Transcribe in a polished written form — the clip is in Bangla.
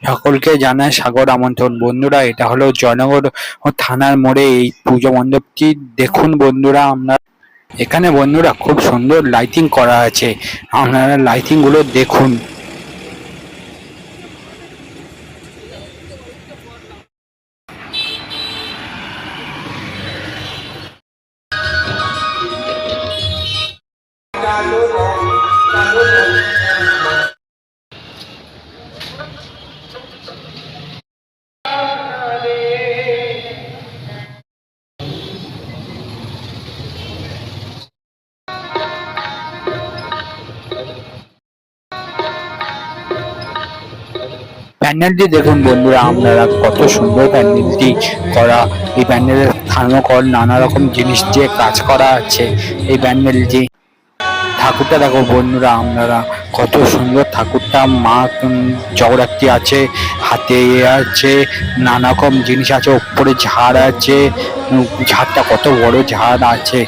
সকলকে জানায় সাগর আমন্ত্রণ। বন্ধুরা, এটা হলো জয়নগর থানার মোড়ে এই পুজো মণ্ডপটি। দেখুন বন্ধুরা, আমরা এখানে বন্ধুরা খুব সুন্দর লাইটিং করা আছে, আপনারা লাইটিং গুলো দেখুন। প্যান্ডেলটি দেখুন বন্ধুরা, আপনারা কত সুন্দর প্যান্ডেলটি করা। এই প্যান্ডেলের থার্মোকল নানা রকম জিনিস দিয়ে কাজ করা আছে। এই প্যান্ডেলটি ঠাকুরটা দেখো বন্ধুরা, আপনারা কত সুন্দর ঠাকুরটা। মা জগদ্ধাত্রী আছে, হাতে আছে, নানা রকম জিনিস আছে, উপরে ঝাড় আছে। ঝাড়টা কত বড় ঝাড় আছে।